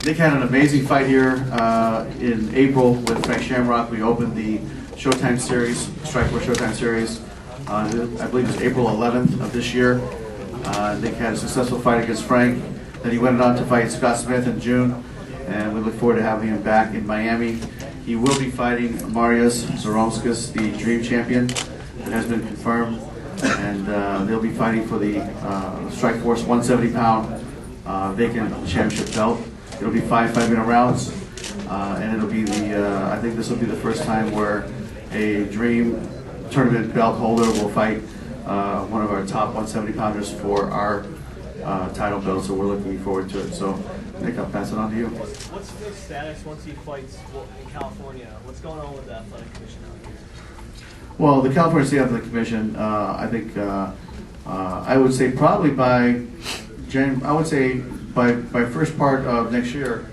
Nick had an amazing fight here in April with Frank Shamrock. We opened the Showtime series, Strikeforce Showtime series. I believe it was April 11th of this year. Nick had a successful fight against Frank. Then he went on to fight Scott Smith in June, and we look forward to having him back in Miami. He will be fighting Mariusz Zaromskis, the Dream Champion. It has been confirmed, and they'll be fighting for the Strikeforce 170-pound vacant championship belt. It'll be 5 5-minute rounds, and it'll be I think this will be the first time where a Dream tournament belt holder will fight one of our top 170-pounders for our title belt, so we're looking forward to it. So, Nick, I'll pass it on to you. What's the status once he fights in California? What's going on with the athletic commission out here? Well, the California State Athletic Commission, I think, I would say probably by by first part of next year,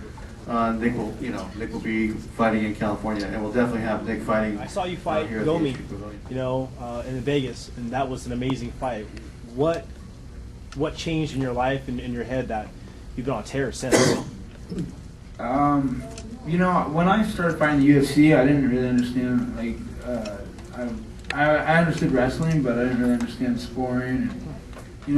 Nick will be fighting in California, and we'll definitely have Nick fighting. I saw you fight Gomi, in Vegas, and that was an amazing fight. What changed in your life and in your head that you've been on terror since? When I started fighting the UFC, I didn't really understand. I understood wrestling, but I didn't really understand sparring. And,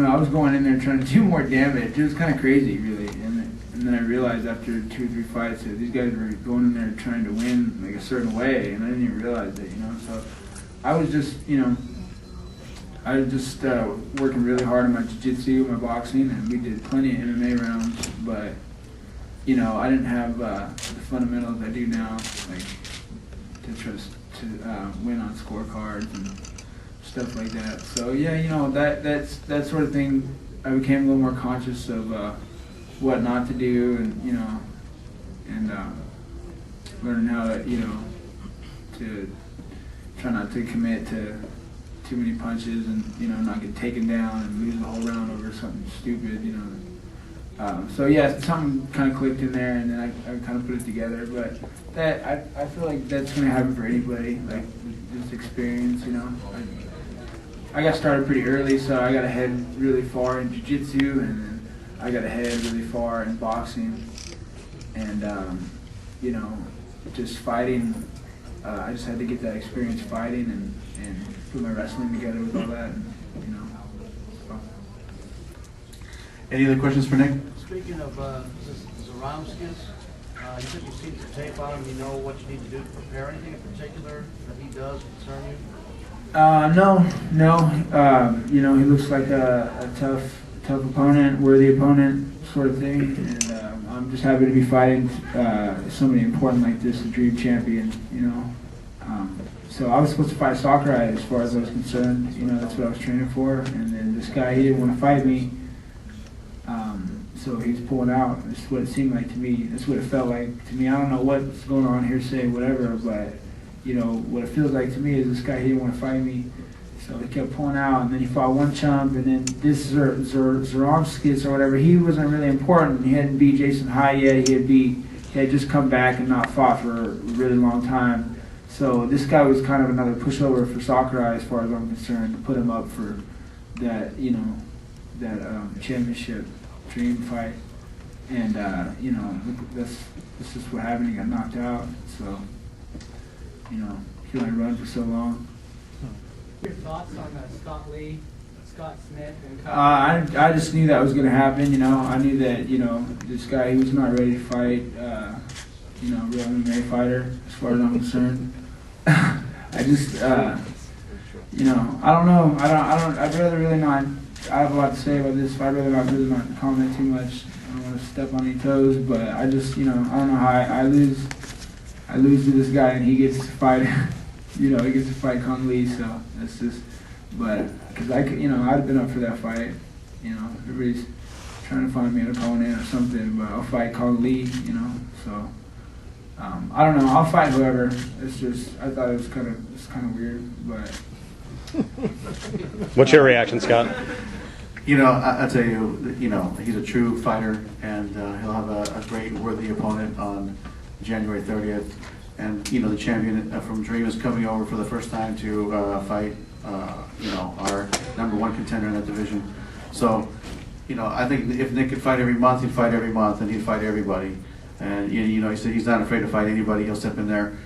I was going in there trying to do more damage. It was kind of crazy, really. And then I realized after 2 or 3 fights that these guys were going in there trying to win like a certain way, and I didn't even realize it. So I was just, working really hard on my jiu-jitsu, my boxing, and we did plenty of MMA rounds. But I didn't have the fundamentals I do now, like to win on scorecards and stuff like that. So yeah, that sort of thing. I became a little more conscious of what not to do, and learning how to try not to commit to too many punches and not get taken down and lose the whole round over something stupid. So yeah, something kind of clicked in there, and then I kind of put it together. But I feel like that's going to happen for anybody, like this experience. I got started pretty early, so I got ahead really far in jiu-jitsu, and then I got ahead really far in boxing, and just fighting. I just had to get that experience fighting and put my wrestling together with all that, and, so. Any other questions for Nick? Speaking of Zaromskis, you said you've seen some tape on him. You know what you need to do to prepare. Anything in particular that he does concern you? No. He looks like a tough opponent, worthy opponent, sort of thing. And I'm just happy to be fighting somebody important like this, the Dream Champion. So I was supposed to fight Sakurai as far as I was concerned. That's what I was training for. And then this guy, he didn't want to fight me. So he's pulling out. That's what it seemed like to me. That's what it felt like to me. I don't know what's going on here, say whatever, but what it feels like to me is this guy, he didn't want to fight me. So he kept pulling out, and then he fought one chump, and then this Zaromskis or whatever, he wasn't really important. He hadn't beat Jason High yet. He had just come back and not fought for a really long time. So this guy was kind of another pushover for Sakurai as far as I'm concerned, to put him up for that, championship dream fight. And, this is what happened. He got knocked out. So, he only run for so long. Your thoughts on Scott Smith and I just knew that was going to happen. I knew that this guy, he was not ready to fight. Real MMA fighter as far as I'm concerned. I just I don't know. I'd rather really not. I have a lot to say about this fight. I'd rather not comment too much. I don't want to step on any toes, but I just I don't know how I lose. I lose to this guy, and he gets to fight. He gets to fight Kong Lee, so that's just. But because I'd have been up for that fight. Everybody's trying to find me an opponent or something, but I'll fight Kong Lee. So I don't know. I'll fight whoever. It's just I thought it's kind of weird, but. What's your reaction, Scott? I'll tell you, he's a true fighter, and he'll have a great, worthy opponent on January 30th. And, the champion from Dream is coming over for the first time to fight, our #1 contender in that division. So, I think if Nick could fight every month, he'd fight every month, and he'd fight everybody. And, you know, he said he's not afraid to fight anybody. He'll step in there